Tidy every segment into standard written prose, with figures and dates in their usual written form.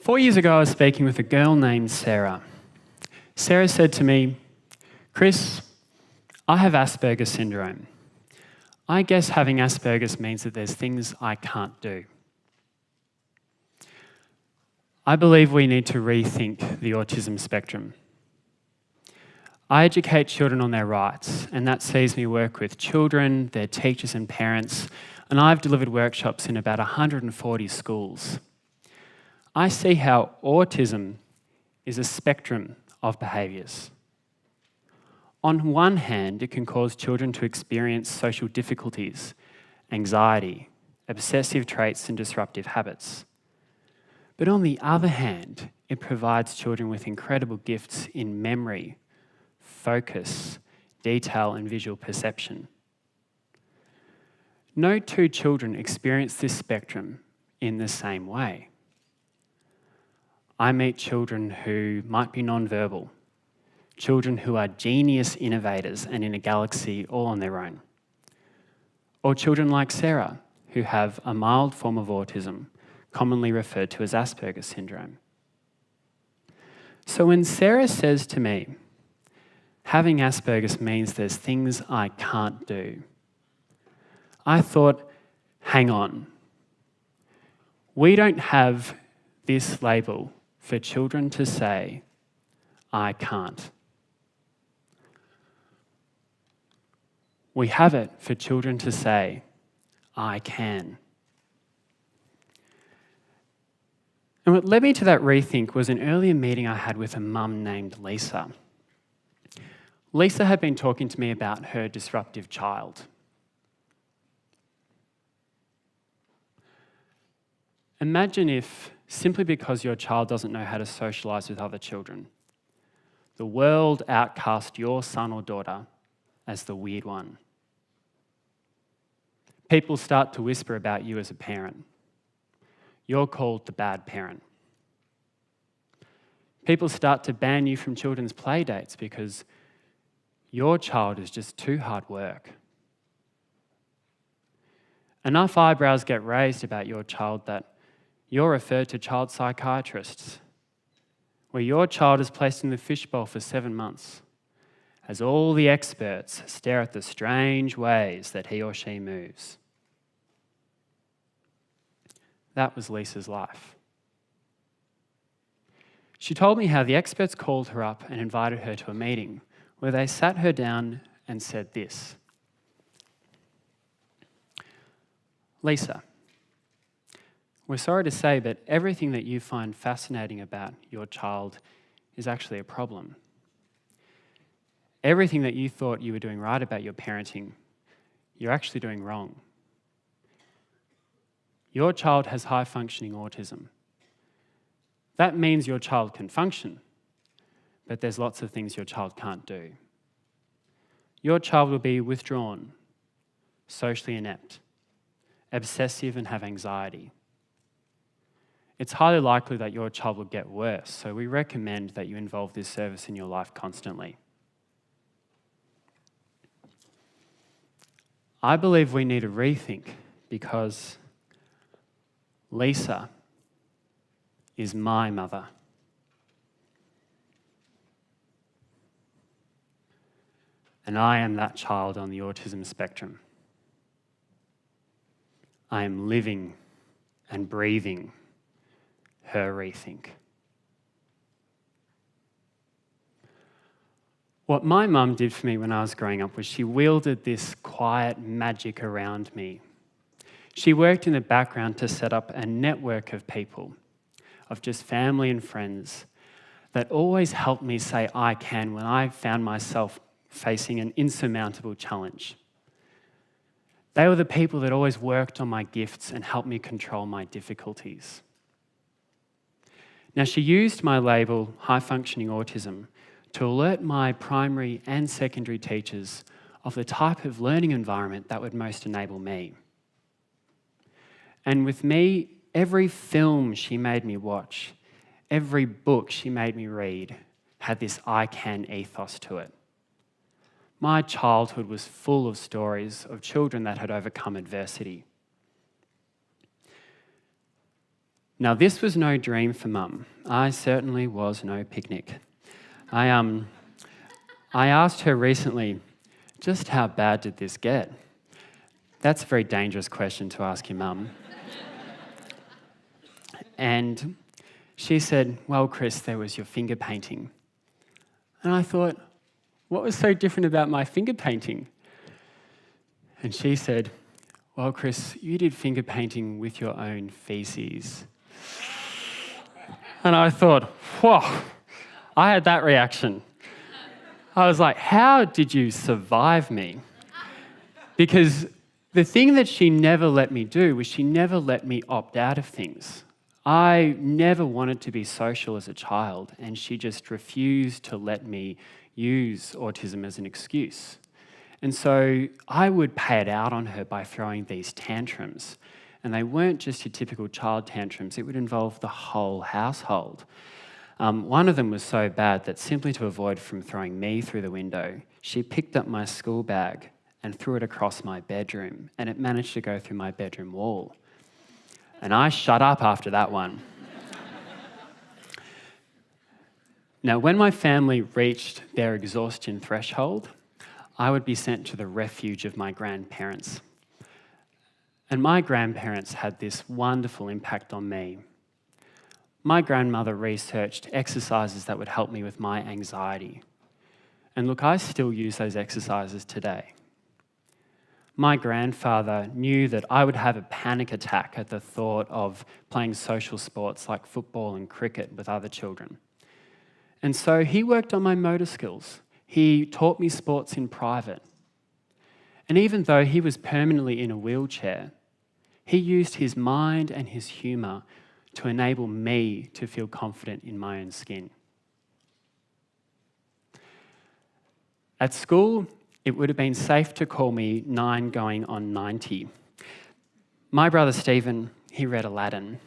4 years ago, I was speaking with a girl named Sarah. Sarah said to me, "Chris, I have Asperger's syndrome. I guess having Asperger's means that there's things I can't do." I believe we need to rethink the autism spectrum. I educate children on their rights, and that sees me work with children, their teachers and parents, and I've delivered workshops in about 140 schools. I see how autism is a spectrum of behaviours. On one hand, it can cause children to experience social difficulties, anxiety, obsessive traits and disruptive habits. But on the other hand, it provides children with incredible gifts in memory, focus, detail and visual perception. No two children experience this spectrum in the same way. I meet children who might be non-verbal, children who are genius innovators and in a galaxy all on their own. Or children like Sarah, who have a mild form of autism, commonly referred to as Asperger's syndrome. So when Sarah says to me, having Asperger's means there's things I can't do, I thought, hang on. We don't have this label for children to say, I can't. We have it for children to say, I can. And what led me to that rethink was an earlier meeting I had with a mum named Lisa. Lisa had been talking to me about her disruptive child. Imagine if, simply because your child doesn't know how to socialise with other children, the world outcast your son or daughter as the weird one. People start to whisper about you as a parent. You're called the bad parent. People start to ban you from children's play dates because your child is just too hard work. Enough eyebrows get raised about your child that you're referred to child psychiatrists, where your child is placed in the fishbowl for 7 months, as all the experts stare at the strange ways that he or she moves. That was Lisa's life. She told me how the experts called her up and invited her to a meeting where they sat her down and said this: "Lisa, we're sorry to say, but everything that you find fascinating about your child is actually a problem. Everything that you thought you were doing right about your parenting, you're actually doing wrong. Your child has high-functioning autism. That means your child can function, but there's lots of things your child can't do. Your child will be withdrawn, socially inept, obsessive and have anxiety. It's highly likely that your child will get worse, so we recommend that you involve this service in your life constantly." I believe we need a rethink because Lisa is my mother. And I am that child on the autism spectrum. I am living and breathing her rethink. What my mum did for me when I was growing up was she wielded this quiet magic around me. She worked in the background to set up a network of people, of just family and friends, that always helped me say I can when I found myself facing an insurmountable challenge. They were the people that always worked on my gifts and helped me control my difficulties. Now, she used my label, high-functioning autism, to alert my primary and secondary teachers of the type of learning environment that would most enable me. And with me, every film she made me watch, every book she made me read, had this I can ethos to it. My childhood was full of stories of children that had overcome adversity. Now, this was no dream for Mum. I certainly was no picnic. I asked her recently, just how bad did this get? That's a very dangerous question to ask your mum. And she said, well, Chris, there was your finger painting. And I thought, what was so different about my finger painting? And she said, well, Chris, you did finger painting with your own feces. And I thought, whoa, I had that reaction. I was like, how did you survive me? Because the thing that she never let me do was she never let me opt out of things. I never wanted to be social as a child, and she just refused to let me use autism as an excuse. And so I would pay it out on her by throwing these tantrums. And they weren't just your typical child tantrums, it would involve the whole household. One of them was so bad that simply to avoid from throwing me through the window, she picked up my school bag and threw it across my bedroom, and it managed to go through my bedroom wall. And I shut up after that one. Now, when my family reached their exhaustion threshold, I would be sent to the refuge of my grandparents. And my grandparents had this wonderful impact on me. My grandmother researched exercises that would help me with my anxiety. And look, I still use those exercises today. My grandfather knew that I would have a panic attack at the thought of playing social sports like football and cricket with other children. And so he worked on my motor skills. He taught me sports in private. And even though he was permanently in a wheelchair, he used his mind and his humour to enable me to feel confident in my own skin. At school, it would have been safe to call me 9 going on 90. My brother Stephen, he read Aladdin,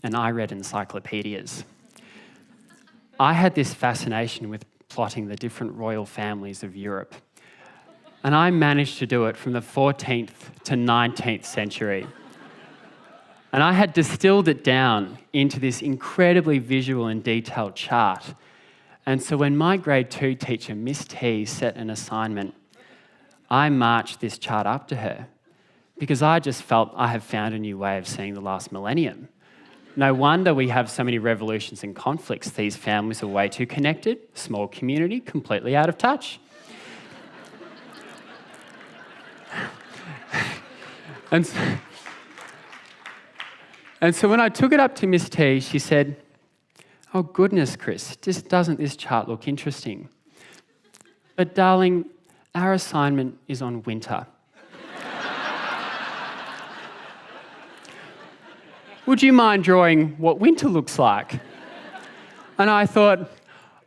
and I read encyclopedias. I had this fascination with plotting the different royal families of Europe, and I managed to do it from the 14th to 19th century. And I had distilled it down into this incredibly visual and detailed chart. And so when my grade 2 teacher, Miss T, set an assignment, I marched this chart up to her because I just felt I have found a new way of seeing the last millennium. No wonder we have so many revolutions and conflicts. These families are way too connected, small community, completely out of touch. And so when I took it up to Miss T, she said, oh goodness, Chris, doesn't this chart look interesting? But darling, our assignment is on winter. Would you mind drawing what winter looks like? And I thought,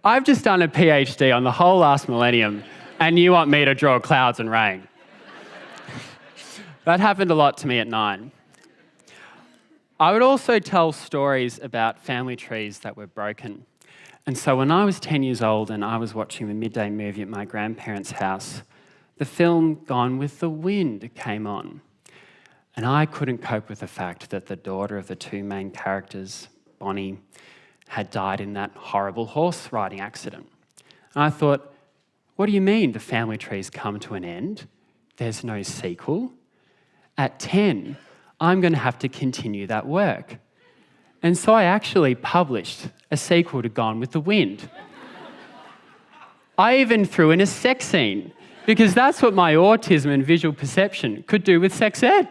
I've just done a PhD on the whole last millennium, and you want me to draw clouds and rain. That happened a lot to me at 9. I would also tell stories about family trees that were broken. And so when I was 10 years old and I was watching the midday movie at my grandparents' house, the film Gone with the Wind came on. And I couldn't cope with the fact that the daughter of the two main characters, Bonnie, had died in that horrible horse riding accident. And I thought, what do you mean the family tree's come to an end? There's no sequel? At 10, I'm going to have to continue that work. And so I actually published a sequel to Gone with the Wind. I even threw in a sex scene because that's what my autism and visual perception could do with sex ed.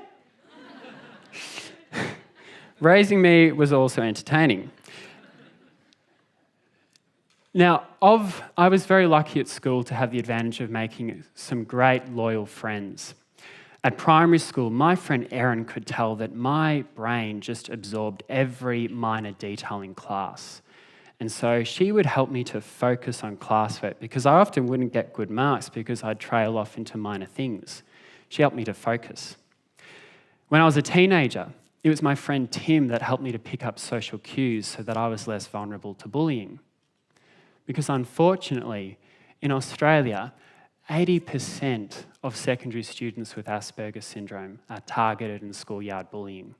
Raising me was also entertaining. Now, I was very lucky at school to have the advantage of making some great loyal friends. At primary school, my friend Erin could tell that my brain just absorbed every minor detail in class. And so she would help me to focus on classwork because I often wouldn't get good marks because I'd trail off into minor things. She helped me to focus. When I was a teenager, it was my friend Tim that helped me to pick up social cues so that I was less vulnerable to bullying. Because unfortunately, in Australia, 80% of secondary students with Asperger's syndrome are targeted in schoolyard bullying.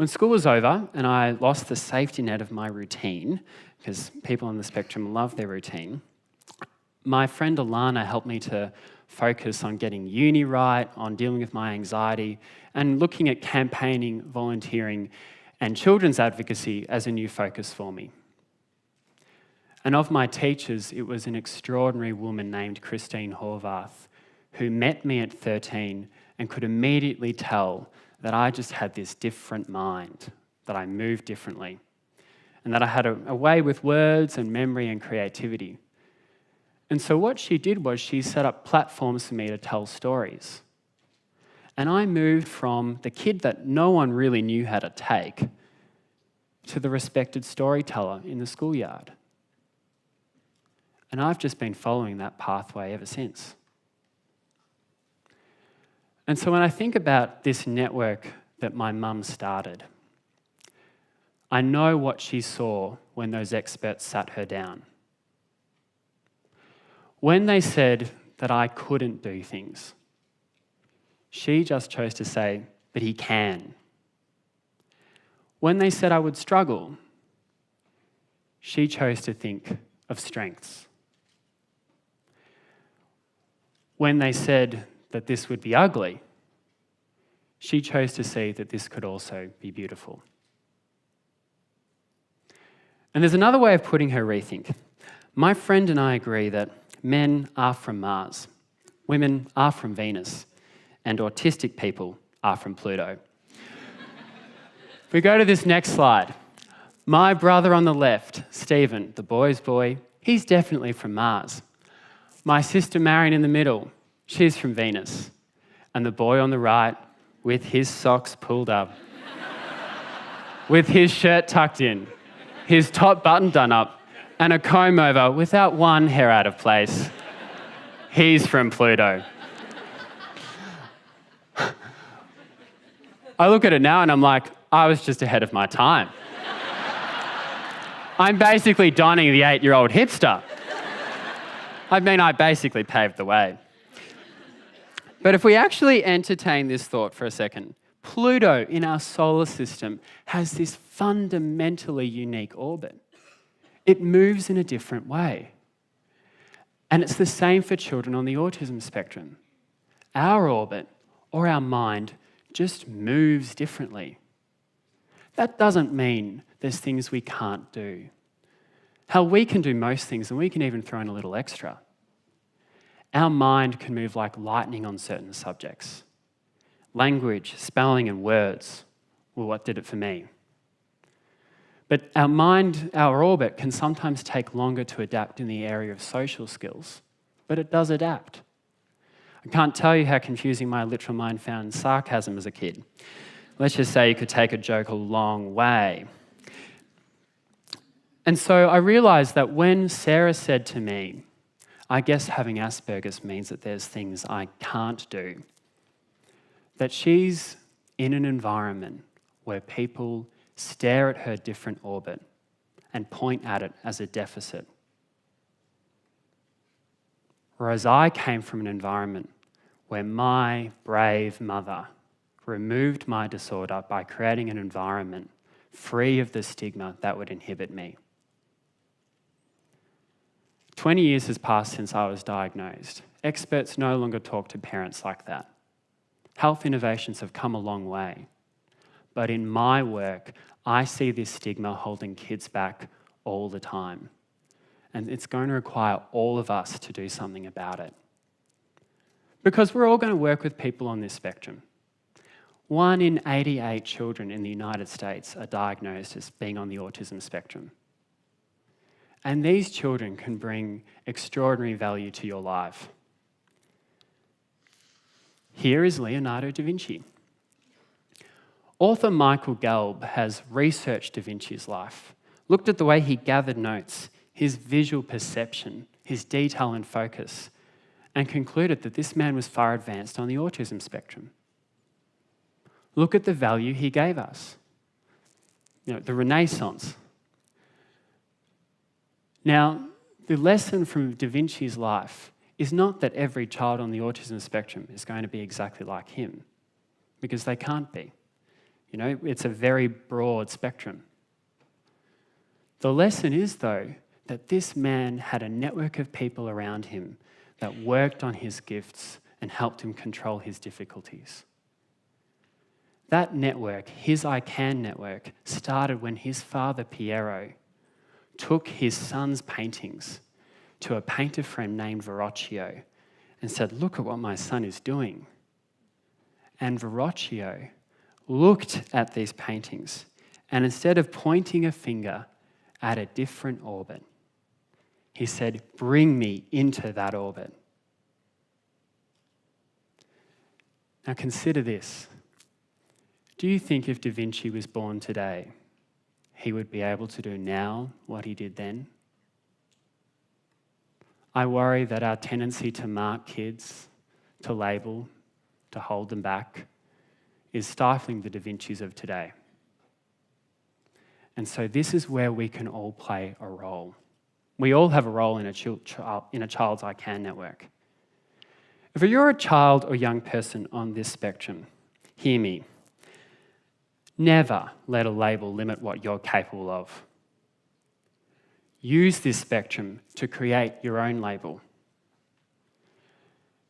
When school was over and I lost the safety net of my routine, because people on the spectrum love their routine, my friend Alana helped me to focus on getting uni right, on dealing with my anxiety, and looking at campaigning, volunteering, and children's advocacy as a new focus for me. And of my teachers, it was an extraordinary woman named Christine Horvath who met me at 13 and could immediately tell that I just had this different mind, that I moved differently, and that I had a way with words and memory and creativity. And so what she did was she set up platforms for me to tell stories. And I moved from the kid that no one really knew how to take to the respected storyteller in the schoolyard. And I've just been following that pathway ever since. And so when I think about this network that my mum started, I know what she saw when those experts sat her down. When they said that I couldn't do things, she just chose to say, but he can. When they said I would struggle, she chose to think of strengths. When they said that this would be ugly, she chose to see that this could also be beautiful. And there's another way of putting her rethink. My friend and I agree that men are from Mars, women are from Venus, and autistic people are from Pluto. If we go to this next slide, my brother on the left, Stephen, the boy's boy, he's definitely from Mars. My sister Marion in the middle, she's from Venus. And the boy on the right, with his socks pulled up, with his shirt tucked in, his top button done up, and a comb over without one hair out of place, he's from Pluto. I look at it now and I'm like, I was just ahead of my time. I'm basically donning the 8-year-old hipster. I mean, I basically paved the way. But if we actually entertain this thought for a second, Pluto in our solar system has this fundamentally unique orbit. It moves in a different way. And it's the same for children on the autism spectrum. Our orbit, or our mind, just moves differently. That doesn't mean there's things we can't do. Hell, we can do most things, and we can even throw in a little extra. Our mind can move like lightning on certain subjects. Language, spelling, and words. Well, what did it for me? But our mind, our orbit, can sometimes take longer to adapt in the area of social skills, but it does adapt. I can't tell you how confusing my literal mind found sarcasm as a kid. Let's just say you could take a joke a long way. And so I realised that when Sarah said to me, I guess having Asperger's means that there's things I can't do, that she's in an environment where people stare at her different orbit and point at it as a deficit. Whereas I came from an environment where my brave mother removed my disorder by creating an environment free of the stigma that would inhibit me. 20 years has passed since I was diagnosed. Experts no longer talk to parents like that. Health innovations have come a long way. But in my work, I see this stigma holding kids back all the time. And it's going to require all of us to do something about it. Because we're all going to work with people on this spectrum. 1 in 88 children in the United States are diagnosed as being on the autism spectrum. And these children can bring extraordinary value to your life. Here is Leonardo da Vinci. Author Michael Gelb has researched da Vinci's life, looked at the way he gathered notes, his visual perception, his detail and focus, and concluded that this man was far advanced on the autism spectrum. Look at the value he gave us. The Renaissance. Now, the lesson from da Vinci's life is not that every child on the autism spectrum is going to be exactly like him, because they can't be. It's a very broad spectrum. The lesson is, though, that this man had a network of people around him that worked on his gifts and helped him control his difficulties. That network, his I Can network, started when his father, Piero, took his son's paintings to a painter friend named Verrocchio and said, "Look at what my son is doing." And Verrocchio looked at these paintings and instead of pointing a finger at a different orbit, he said, "Bring me into that orbit." Now consider this. Do you think if Da Vinci was born today, he would be able to do now what he did then? I worry that our tendency to mark kids, to label, to hold them back, is stifling the Da Vincis of today. And so this is where we can all play a role. We all have a role in a child's I Can network. If you're a child or young person on this spectrum, hear me. Never let a label limit what you're capable of. Use this spectrum to create your own label.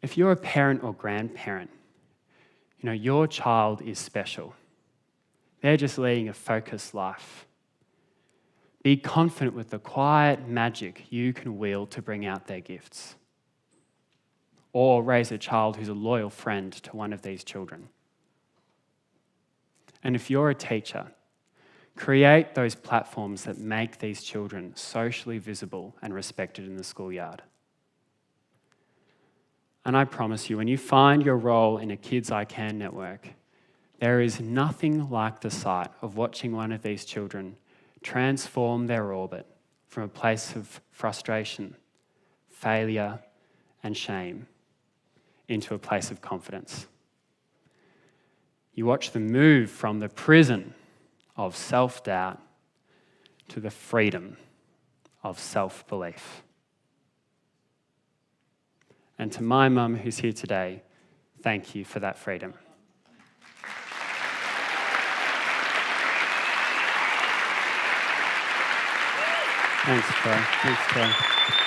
If you're a parent or grandparent, your child is special. They're just leading a focused life. Be confident with the quiet magic you can wield to bring out their gifts. Or raise a child who's a loyal friend to one of these children. And if you're a teacher, create those platforms that make these children socially visible and respected in the schoolyard. And I promise you, when you find your role in a Kids I Can network, there is nothing like the sight of watching one of these children transform their orbit from a place of frustration, failure, and shame into a place of confidence. You watch them move from the prison of self-doubt to the freedom of self-belief. And to my mum who's here today, thank you for that freedom. Thanks, Troy.